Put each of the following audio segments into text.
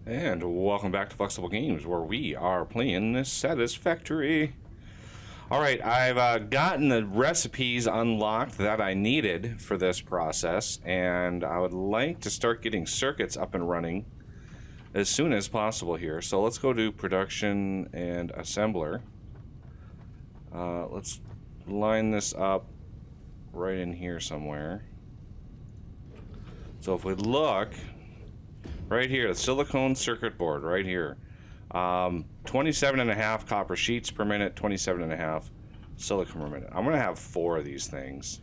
And welcome back to Flexible Games, where we are playing Satisfactory. Alright, I've gotten the recipes unlocked that I needed for this process, and I would like to start getting circuits up and running as soon as possible here. So let's go to Production and Assembler. Let's line this up right in here somewhere. So if we look right here, the silicone circuit board right here, 27.5 copper sheets per minute, 27.5 silicone per minute. I'm gonna have 4 of these things.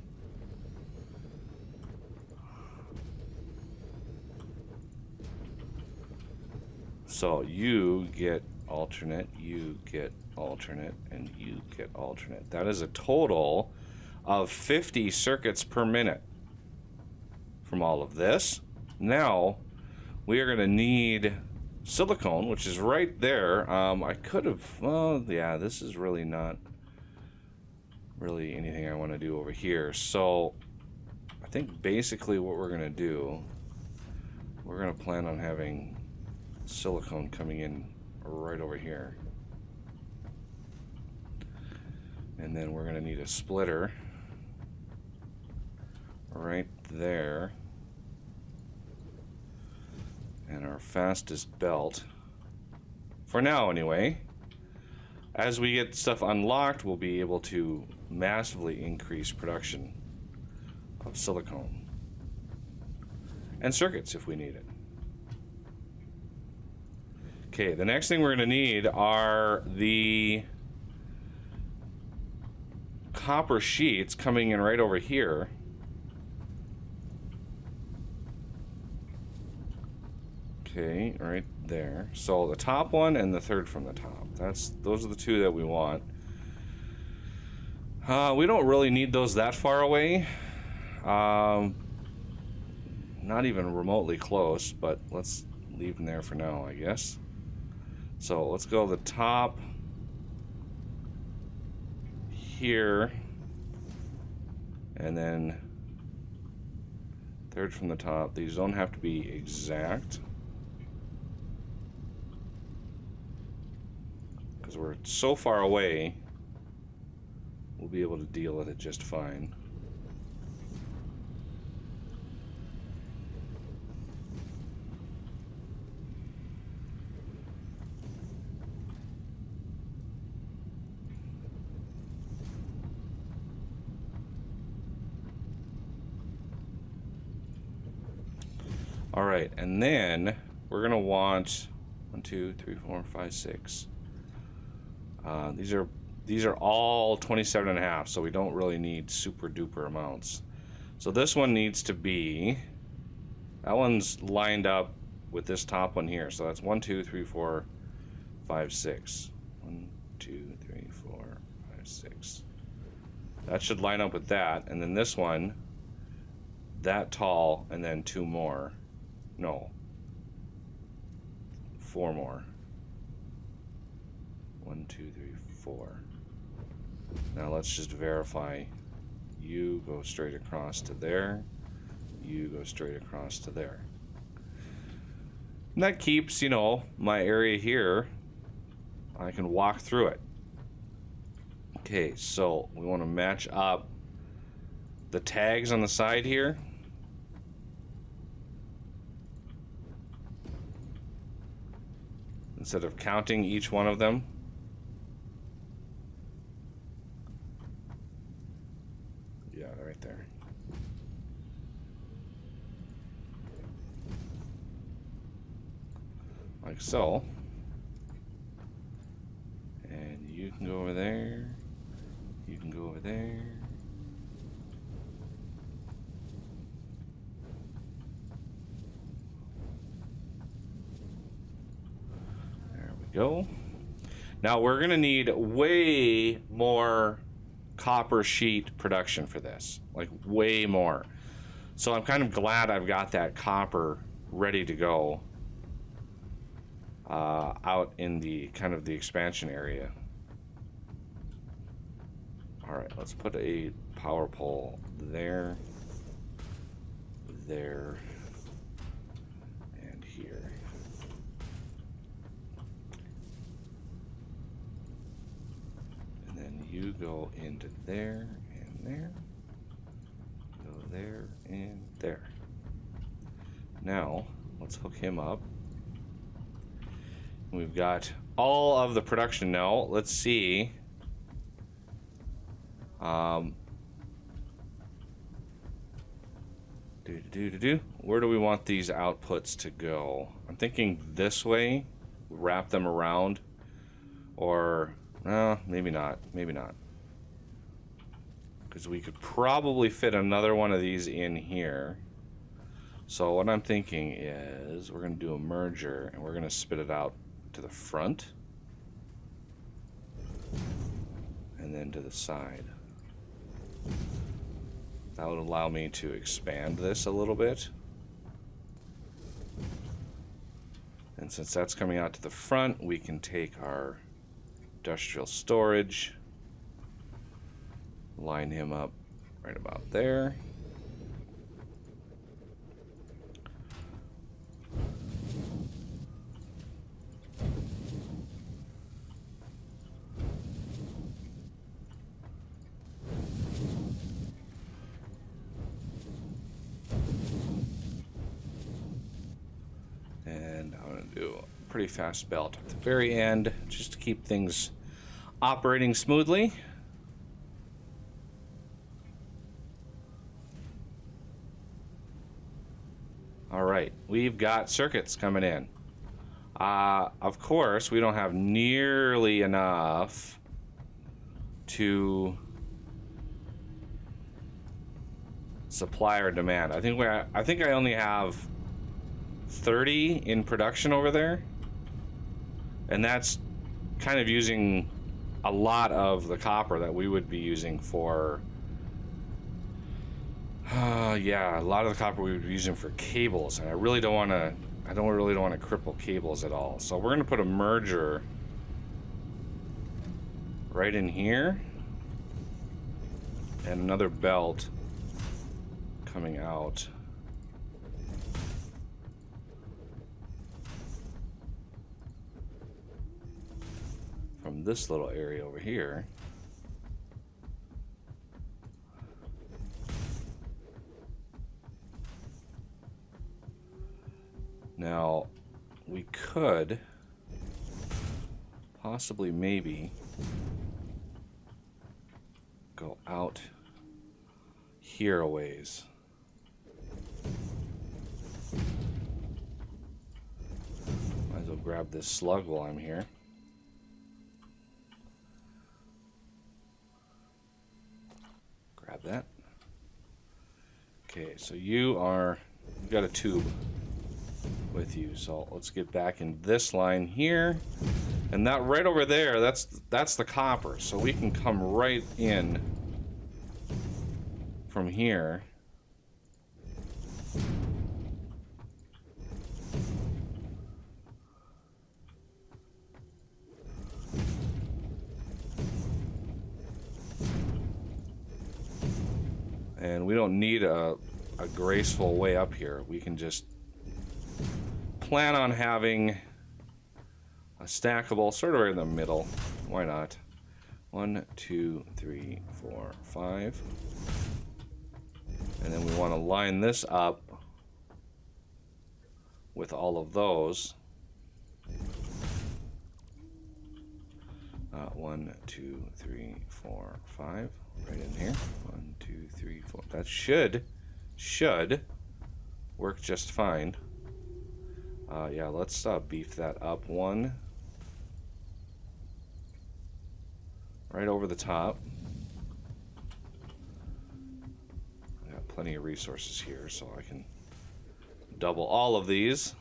So you get alternate, you get alternate, and you get alternate. That is a total of 50 circuits per minute from all of this. Now we are going to need silicone, which is right there. I could have, well, yeah, this is really not really anything I want to do over here. So I think basically what we're going to do, we're going to plan on having silicone coming in right over here. And then we're going to need a splitter right there. And our fastest belt, for now anyway. As we get stuff unlocked, we'll be able to massively increase production of silicone and circuits if we need it. Okay, the next thing we're going to need are the copper sheets coming in right over here. Okay, right there. So the top one and the third from the top. Those are the two that we want. We don't really need those that far away. Not even remotely close, but let's leave them there for now, I guess. So let's go the top here, and then third from the top. These don't have to be exact, because we're so far away, we'll be able to deal with it just fine. All right, and then we're gonna want 1, 2, 3, 4, 5, 6. These are all 27.5, so we don't really need super duper amounts. So this one needs to be, that one's lined up with this top one here. So that's 1, 2, 3, 4, 5, 6. 1, 2, 3, 4, 5, 6. That should line up with that. And then this one, that tall, and then 2 more. No, 4 more. 1, 2, 3, 4. Now let's just verify. You go straight across to there. You go straight across to there. And that keeps, you know, my area here. I can walk through it. Okay, so we want to match up the tags on the side here. Instead of counting each one of them. Yeah, right there. Like so. And you can go over there. You can go over there. There we go. Now we're going to need way more copper sheet production for this, like way more. So I'm kind of glad I've got that copper ready to go out in the kind of the expansion area. All right, let's put a power pole there, there, and here. you go into there and there. Go there and there. Now, let's hook him up. We've got all of the production now. Let's see. Where do we want these outputs to go? I'm thinking this way. Wrap them around. Or, maybe not. Maybe not. Because we could probably fit another one of these in here. So what I'm thinking is we're going to do a merger and we're going to spit it out to the front and then to the side. That would allow me to expand this a little bit. And since that's coming out to the front, we can take our industrial storage, line him up right about there. And I'm going to do a pretty fast belt at the very end just to keep things operating smoothly. All right, we've got circuits coming in. Of course, we don't have nearly enough to supply or demand. I think I only have 30 in production over there, and that's kind of using a lot of the copper that we would be using for yeah, a lot of the copper we would be using for cables, and I really don't want to cripple cables at all. So we're going to put a merger right in here and another belt coming out from this little area over here. Now, we could possibly maybe go out here a ways. Might as well grab this slug while I'm here. Grab that. Okay, so you've got a tube with you, so let's get back in this line here, and that right over there, that's the copper, so we can come right in from here. And we don't need a graceful way up here. We can just plan on having a stackable sort of right in the middle. Why not? 1, 2, 3, 4, 5. And then we want to line this up with all of those. 1, 2, 3, 4, 5. Right in here. 1, 2, 3, 4. That should work just fine. Yeah, let's beef that up one. Right over the top. I got plenty of resources here, so I can double all of these.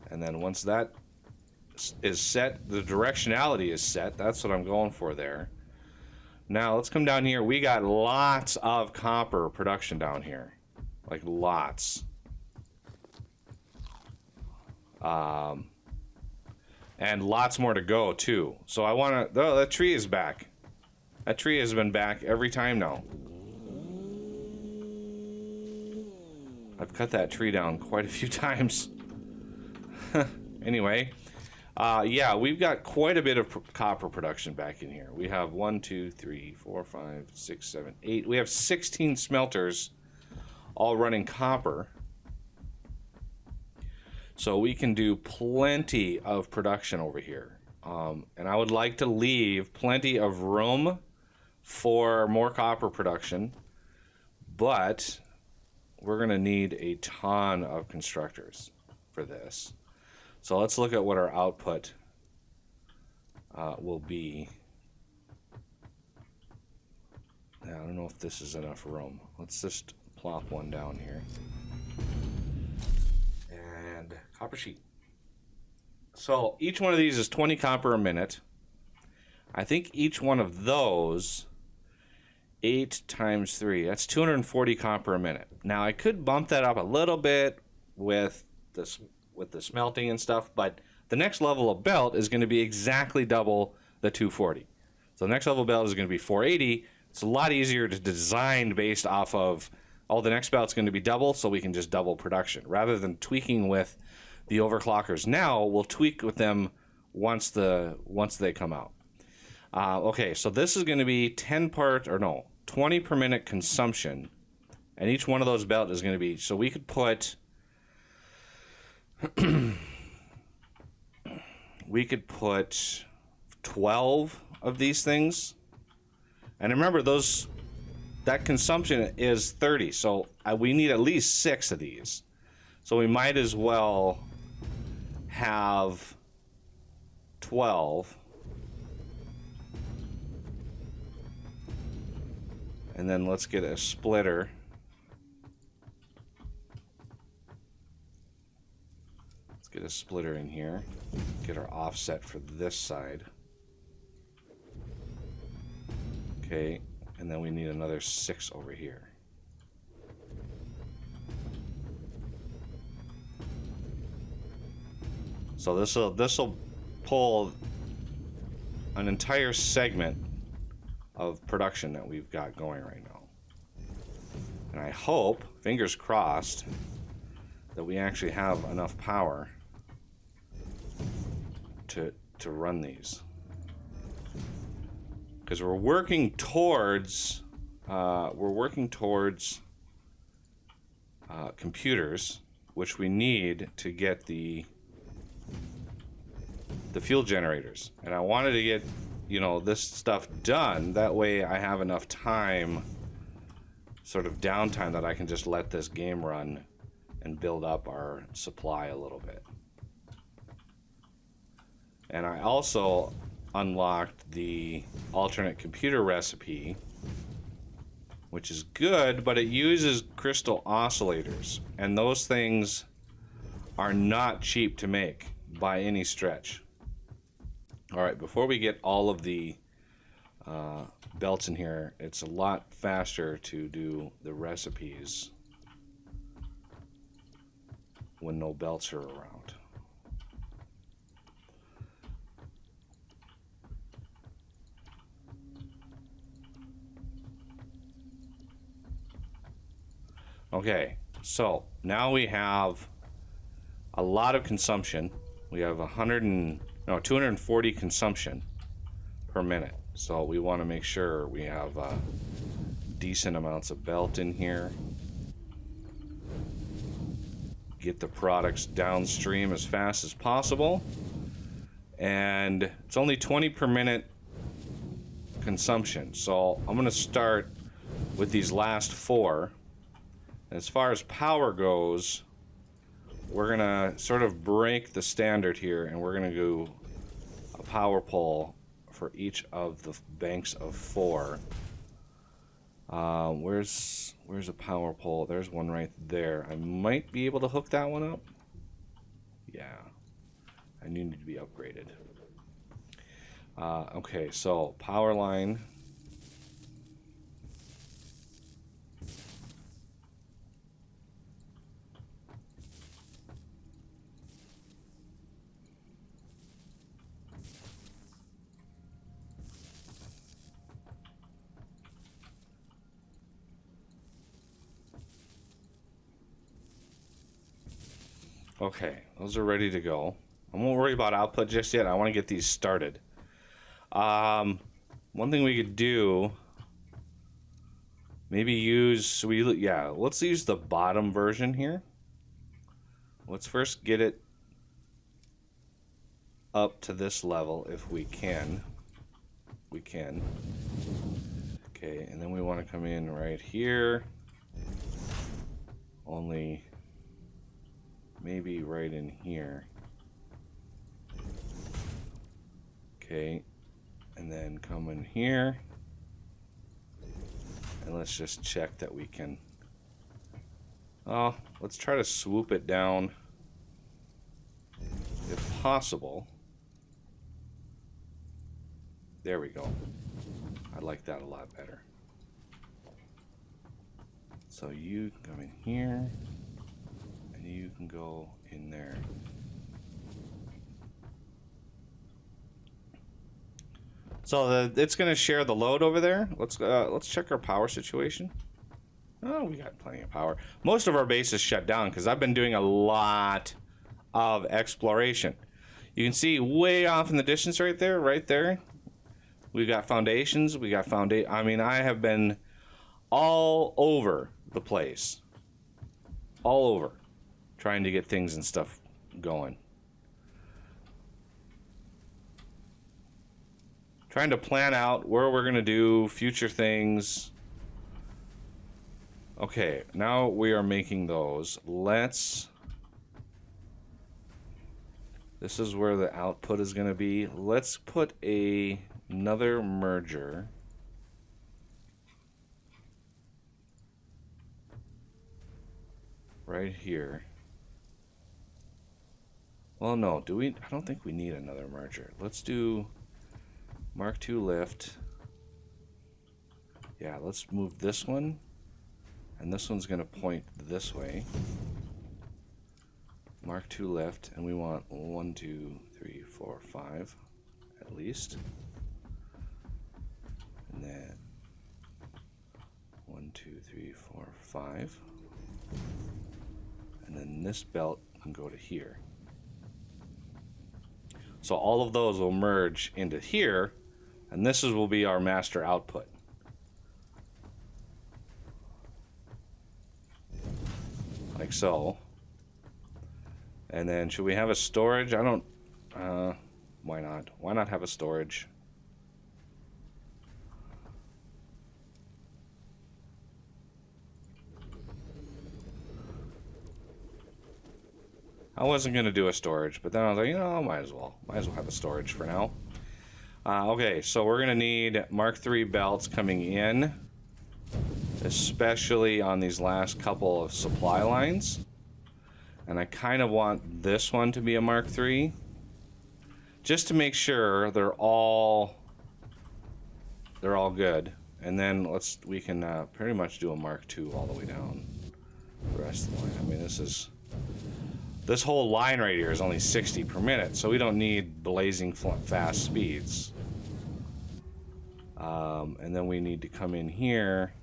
And then once that is set, the directionality is set. That's what I'm going for there. Now let's come down here. We got lots of copper production down here, like lots. And lots more to go too. So I want to. Oh, that tree is back. That tree has been back every time now. I've cut that tree down quite a few times. Anyway, yeah, we've got quite a bit of copper production back in here. We have 1, 2, 3, 4, 5, 6, 7, 8. We have 16 smelters all running copper. So we can do plenty of production over here. And I would like to leave plenty of room for more copper production, but we're going to need a ton of constructors for this. So let's look at what our output will be. Yeah, I don't know if this is enough room. Let's just plop one down here. And copper sheet. So each one of these is 20 copper a minute. I think each one of those, 8 times 3, that's 240 copper a minute. Now I could bump that up a little bit with the smelting and stuff, but the next level of belt is going to be exactly double the 240. So the next level of belt is going to be 480. It's a lot easier to design based off of, oh, the next belt's going to be double, so we can just double production. Rather than tweaking with the overclockers now, we'll tweak with them once they come out. Okay, so this is going to be 20 per minute consumption, and each one of those belt is going to be, so we could put we could put 12 of these things. And remember, that consumption is 30, so we need at least 6 of these. So we might as well have 12. And then let's get a splitter. Let's get a splitter in here. Get our offset for this side. Okay, and then we need another 6 over here. So this'll pull an entire segment of production that we've got going right now. And I hope, fingers crossed, that we actually have enough power to run these. Because we're working towards computers, which we need to get the fuel generators. And I wanted to get, this stuff done. That way I have enough time, sort of downtime, that I can just let this game run and build up our supply a little bit. And I also unlocked the alternate computer recipe, which is good, but it uses crystal oscillators, and those things are not cheap to make by any stretch. All right, before we get all of the belts in here, it's a lot faster to do the recipes when no belts are around. Okay, so now we have a lot of consumption. We have 240 consumption per minute. So we want to make sure we have decent amounts of belt in here. Get the products downstream as fast as possible. And it's only 20 per minute consumption. So I'm going to start with these last 4. As far as power goes, we're going to sort of break the standard here, and we're going to do a power pole for each of the banks of 4. Where's a power pole? There's one right there. I might be able to hook that one up. Yeah, I need to be upgraded. Okay, so power line. Okay, those are ready to go. I won't worry about output just yet. I want to get these started. One thing we could do, maybe use, let's use the bottom version here. Let's first get it up to this level if we can. We can. Okay, and then we want to come in right here. Only maybe right in here. Okay, and then come in here. And let's just check that we can. Oh, let's try to swoop it down if possible. There we go. I like that a lot better. So you can come in here, and you can go in there. So it's going to share the load over there. Let's check our power situation. Oh, we got plenty of power. Most of our base is shut down because I've been doing a lot of exploration. You can see way off in the distance right there. We've got foundations. I mean, I have been all over the place. All over. Trying to get things and stuff going. Trying to plan out where we're going to do future things. Okay, now we are making those. This is where the output is going to be. Let's put another merger. Right here. Well, no, do we? I don't think we need another merger. Let's do Mark II lift. Yeah, let's move this one. And this one's going to point this way. Mark II lift, and we want 1, 2, 3, 4, 5 at least. And then 1, 2, 3, 4, 5. And then this belt can go to here. So all of those will merge into here, and will be our master output. Like so. And then should we have a storage? I don't, why not? Why not have a storage? I wasn't going to do a storage, but then I was like, might as well have a storage for now. Okay, so we're going to need Mark III belts coming in, especially on these last couple of supply lines. And I kind of want this one to be a Mark III, just to make sure they're all good. And then we can pretty much do a Mark II all the way down the rest of the line. I mean, this whole line right here is only 60 per minute, so we don't need blazing fast speeds. And then we need to come in here.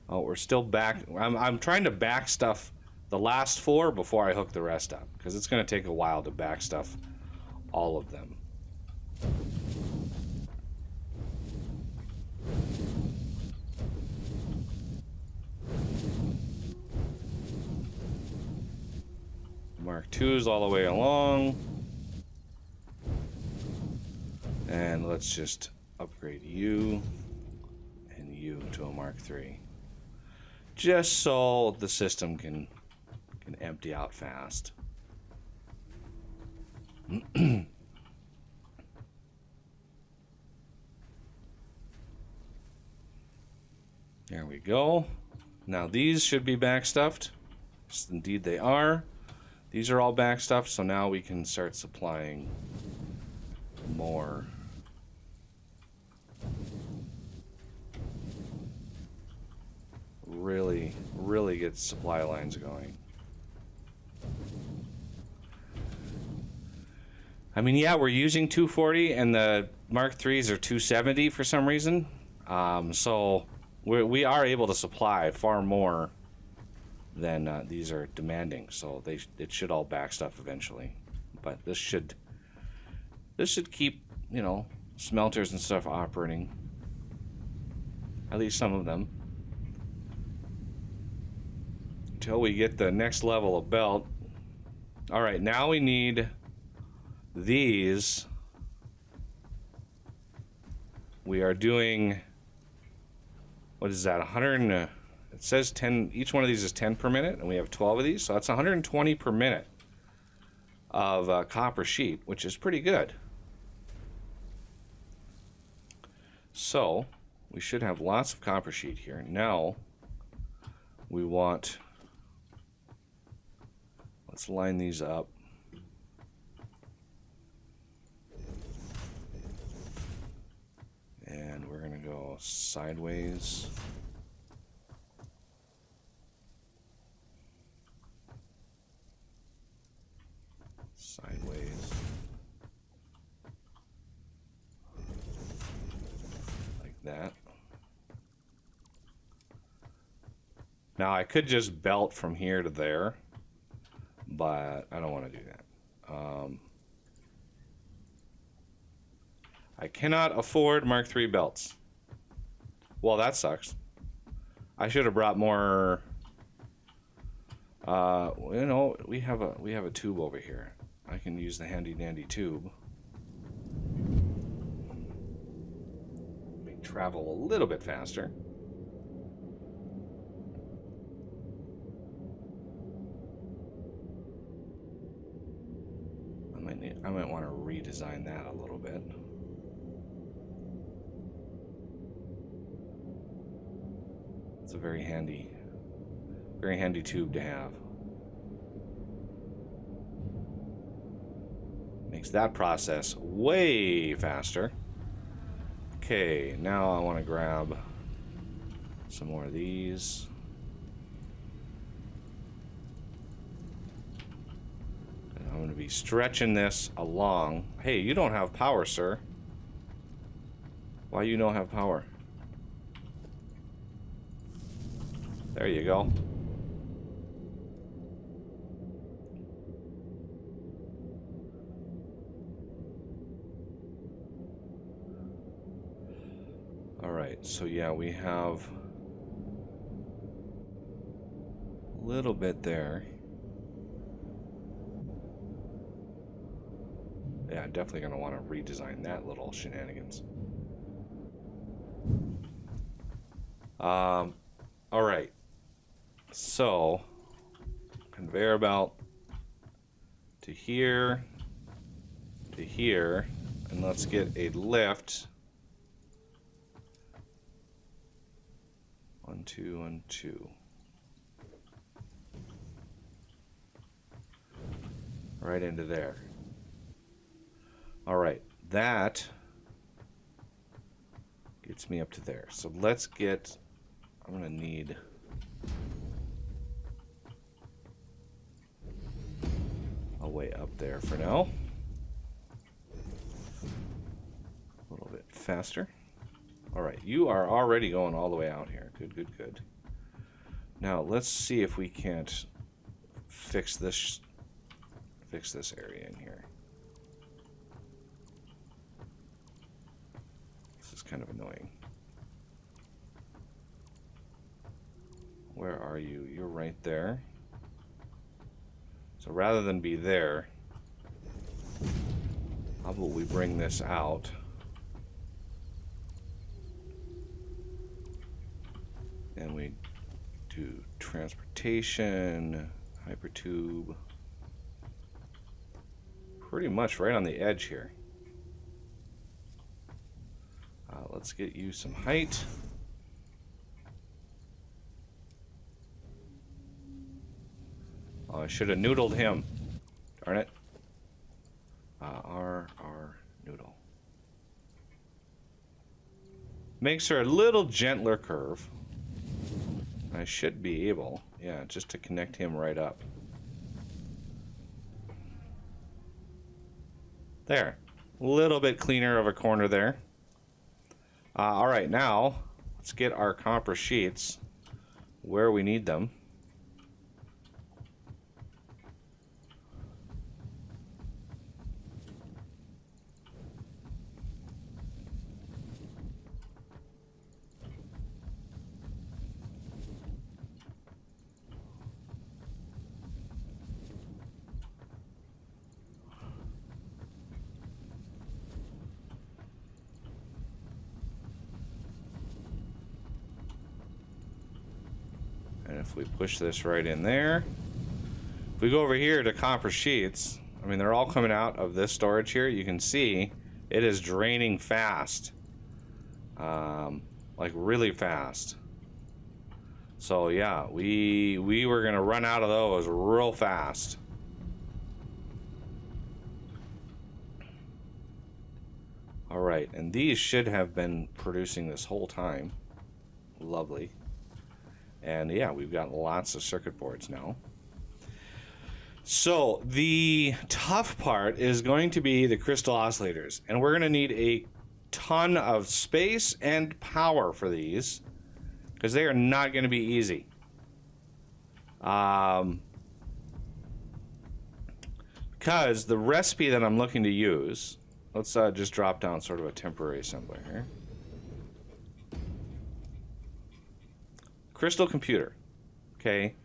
Oh, we're still back. I'm trying to back stuff the last 4 before I hook the rest up, because it's going to take a while to back stuff all of them. Mark II's all the way along. And let's just upgrade you and you to a Mark III. Just so the system can empty out fast. There we go. Now these should be backstuffed. Yes, indeed they are. These are all backstuffed, so now we can start supplying more. Really get supply lines going. I mean, yeah, we're using 240 and the Mark IIIs are 270 for some reason. So we are able to supply far more then these are demanding. So it should all back stuff eventually. But this should keep, you know, smelters and stuff operating. At least some of them. Until we get the next level of belt. Alright, now we need these. We are doing, what is that, 100, it says 10, each one of these is 10 per minute, and we have 12 of these, so that's 120 per minute of copper sheet, which is pretty good. So, we should have lots of copper sheet here. Now, we want, let's line these up. And we're going to go sideways. Sideways. Like that. Now I could just belt from here to there, but I don't want to do that. I cannot afford Mark III belts. Well, that sucks. I should have brought more. You know, we have a tube over here. I can use the handy dandy tube. Make travel a little bit faster. I might want to redesign that a little bit. It's a very handy tube to have. Makes that process way faster. Okay, now I want to grab some more of these. And I'm going to be stretching this along. Hey, you don't have power, sir. Why you don't have power? There you go. Alright, so yeah, we have a little bit there. Yeah, I'm definitely going to want to redesign that little shenanigans. Alright. So, conveyor belt to here, and let's get a lift. 1, 2, and 2. Right into there. Alright, that gets me up to there. So let's get, I'm going to need a way up there for now. A little bit faster. Alright, you are already going all the way out here. Good, good, good. Now, let's see if we can't fix this area in here. This is kind of annoying. Where are you? You're right there. So rather than be there, how about we bring this out? And we do transportation, hypertube. Pretty much right on the edge here. Let's get you some height. Oh, I should have noodled him. Darn it. R noodle. Makes her a little gentler curve. I should be able, yeah, just to connect him right up. There. A little bit cleaner of a corner there. Alright, now let's get our copper sheets where we need them. And if we push this right in there, if we go over here to copper sheets, I mean, they're all coming out of this storage here. You can see it is draining fast, like really fast. So yeah, we were gonna run out of those real fast. All right, and these should have been producing this whole time. Lovely. And yeah, we've got lots of circuit boards now. So the tough part is going to be the crystal oscillators, and we're going to need a ton of space and power for these, because they are not going to be easy. Because the recipe that I'm looking to use, let's just drop down sort of a temporary assembler here. Crystal computer, okay.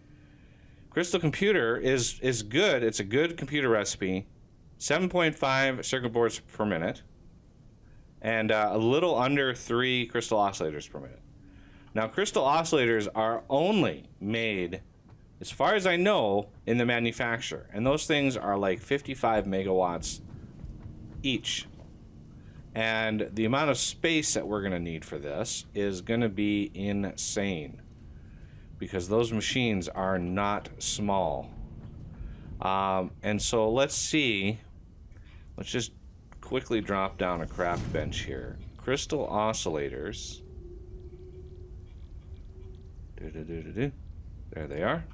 Crystal computer is good. It's a good computer recipe. 7.5 circuit boards per minute, and a little under 3 crystal oscillators per minute. Now, crystal oscillators are only made, as far as I know, in the manufacturer, and those things are like 55 megawatts each. And the amount of space that we're going to need for this is going to be insane, because those machines are not small. And so let's see. Let's just quickly drop down a craft bench here. Crystal oscillators. There they are.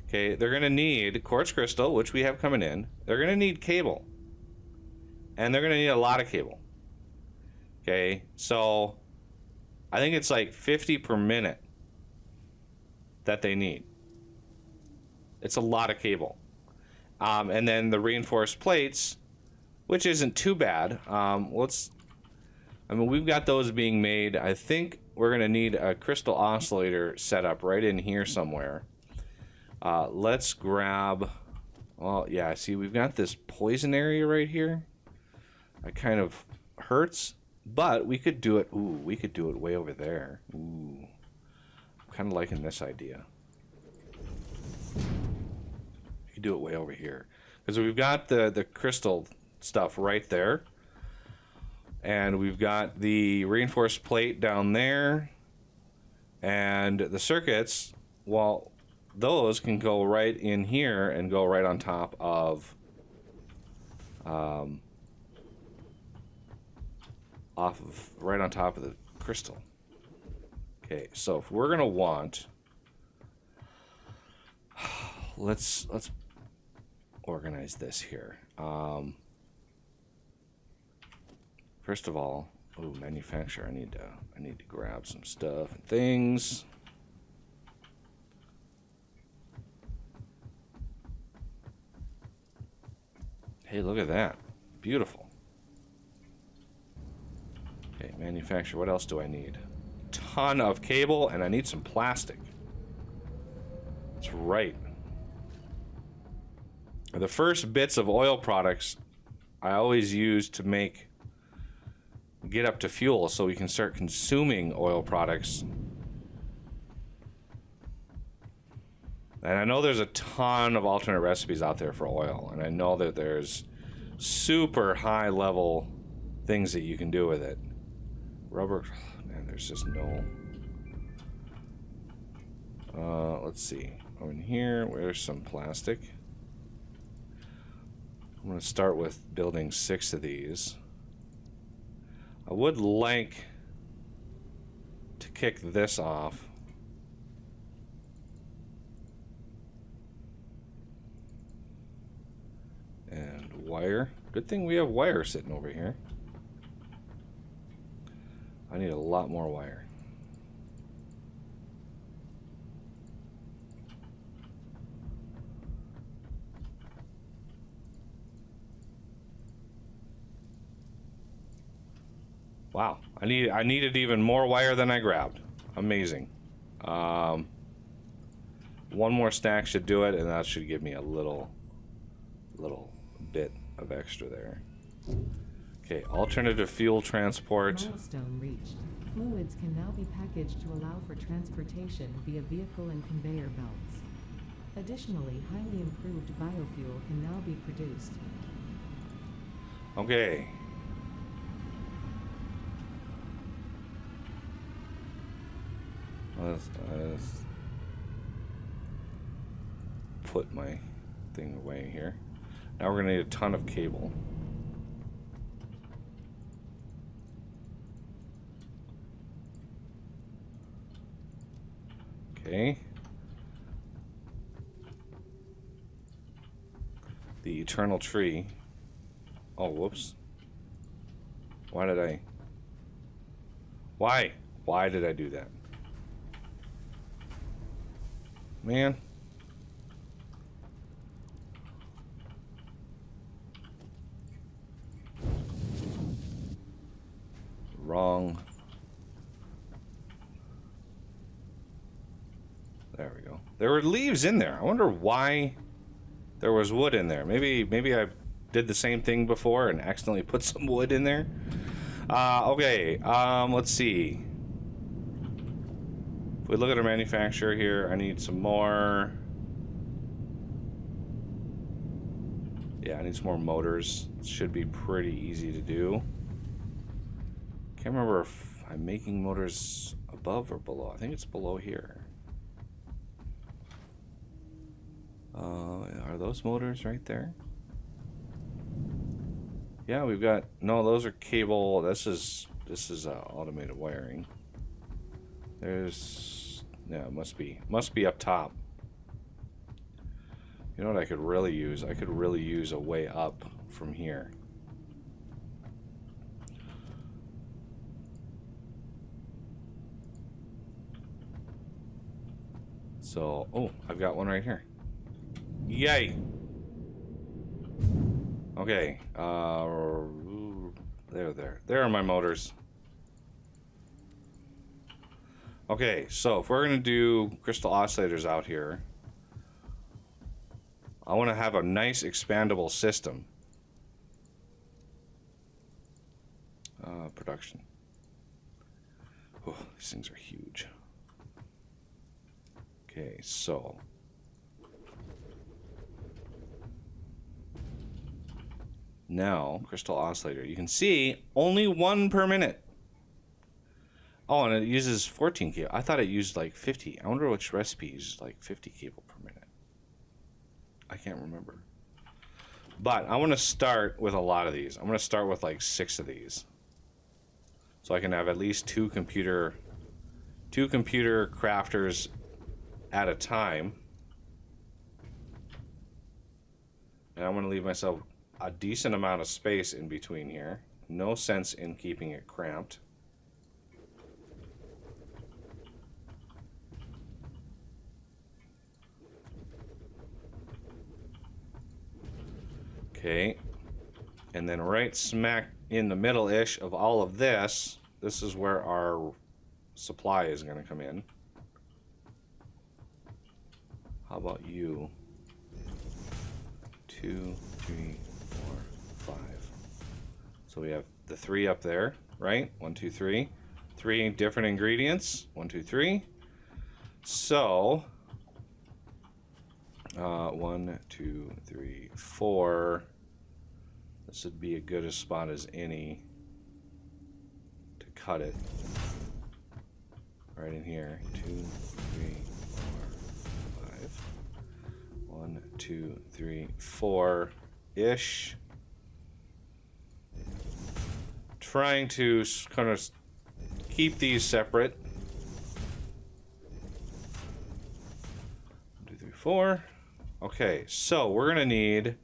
Okay, they're going to need quartz crystal, which we have coming in. They're going to need cable. And they're going to need a lot of cable. Okay, so I think it's like 50 per minute that they need. It's a lot of cable. And then the reinforced plates, which isn't too bad. I mean, we've got those being made. I think we're going to need a crystal oscillator set up right in here somewhere. Let's grab... Well, yeah, see, we've got this poison area right here. It kind of hurts, but we could do it... Ooh, we could do it way over there. Ooh. Kind of liking this idea. You could do it way over here, because we've got the crystal stuff right there, and we've got the reinforced plate down there, and the circuits, well, those can go right in here and go right on top of right on top of the crystal. Okay, so if we're gonna want, let's organize this here. First of all, manufacturer. I need to grab some stuff and things. Hey, look at that, beautiful. Okay, manufacturer. What else do I need? Ton of cable, and I need some plastic. That's right. The first bits of oil products I always use to get up to fuel, so we can start consuming oil products. And I know there's a ton of alternate recipes out there for oil, and I know that there's super high level things that you can do with it. Rubber, man, there's just no... let's see. Oh, in here, where's some plastic? I'm going to start with building 6 of these. I would like to kick this off. And wire. Good thing we have wire sitting over here. I need a lot more wire. Wow, I needed even more wire than I grabbed. Amazing. One more stack should do it, and that should give me a little bit of extra there. Okay, alternative fuel transport. Milestone reached. Fluids can now be packaged to allow for transportation via vehicle and conveyor belts. Additionally, highly improved biofuel can now be produced. Okay. Let's put my thing away here. Now we're going to need a ton of cable. Okay. The eternal tree. Oh, whoops. Why did I... Why? Why did I do that? Man. Wrong. There we go. There were leaves in there. I wonder why there was wood in there. Maybe I did the same thing before and accidentally put some wood in there. Okay. Let's see. If we look at our manufacturer here, I need some more. Yeah, I need some more motors. It should be pretty easy to do. Can't remember if I'm making motors above or below. I think it's below here. Are those motors right there? Yeah, we've got... No, those are cable. This is automated wiring. There's... Yeah, it must be up top. You know what I could really use? I could really use a way up from here. So, oh, I've got one right here. Yay! Okay, there are my motors. Okay, so if we're gonna do crystal oscillators out here, I want to have a nice expandable system. Production. Oh, these things are huge. Okay, so now crystal oscillator. You can see only one per minute. Oh, and it uses 14 cable. I thought it used like 50. I wonder which recipe uses like 50 cable per minute. I can't remember. But I want to start with a lot of these. I'm going to start with like 6 of these. So I can have at least two computer crafters at a time. And I'm going to leave myself a decent amount of space in between here. No sense in keeping it cramped. Okay, and then right smack in the middle-ish of all of this, this is where our supply is going to come in. How about you? 2, 3, 4, 5. So we have the 3 up there, right? 1, 2, 3. 3 different ingredients. 1, 2, 3. So 1, 2, 3, 4. This would be as good a spot as any to cut it. Right in here. 2, 3, 4, 5. 1, 2, 3, 4-ish. Trying to kind of keep these separate. 1, 2, 3, 4. Okay, so we're gonna need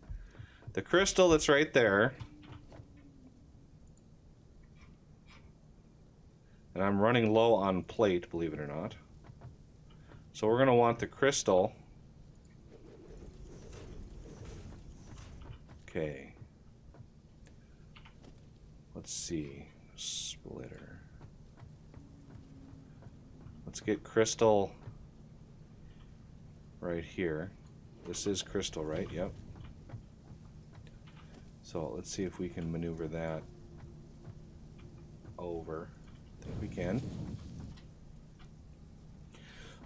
the crystal that's right there. And I'm running low on plate, believe it or not. So we're gonna want the crystal. Okay. Let's see. Splitter. Let's get crystal right here. This is crystal, right? Yep. So let's see if we can maneuver that over. I think we can.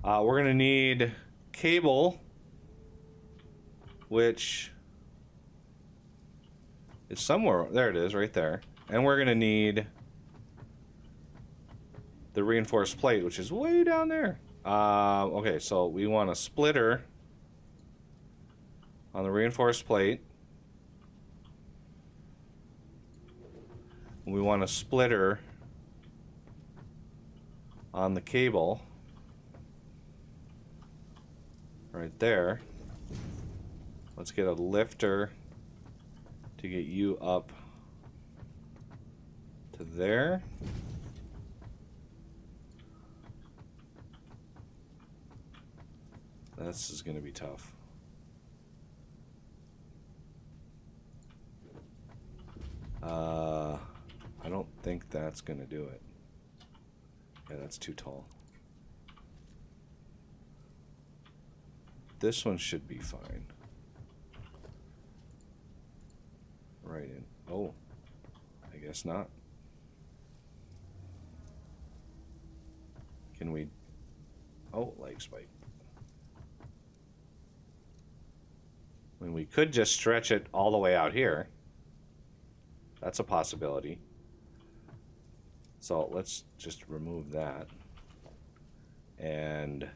We're going to need cable, which is somewhere. There it is, right there. And we're going to need the reinforced plate, which is way down there. Okay, so we want a splitter on the reinforced plate. We want a splitter on the cable right there. Let's get a lifter to get you up to there. This is going to be tough. I don't think that's going to do it. Yeah, that's too tall. This one should be fine. Right in. Oh, I guess not. Can we... Oh, leg spike. I mean, we could just stretch it all the way out here. That's a possibility. So let's just remove that. And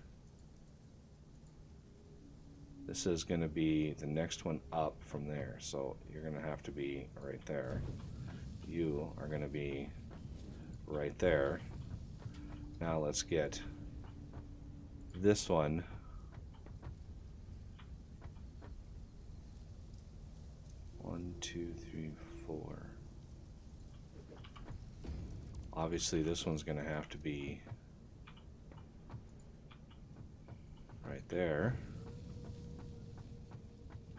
this is going to be the next one up from there. So you're going to have to be right there. You are going to be right there. Now let's get this one. One, two, three, four. Obviously, this one's going to have to be right there.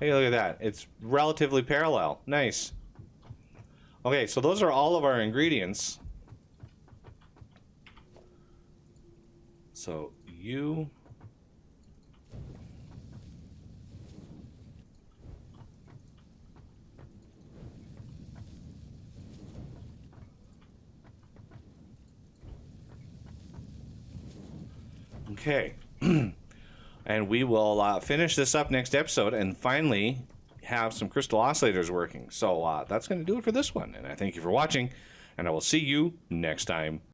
Hey, look at that. It's relatively parallel. Nice. Okay, so those are all of our ingredients. So you... Okay. And we will finish this up next episode and finally have some crystal oscillators working. So that's going to do it for this one. And I thank you for watching, and I will see you next time.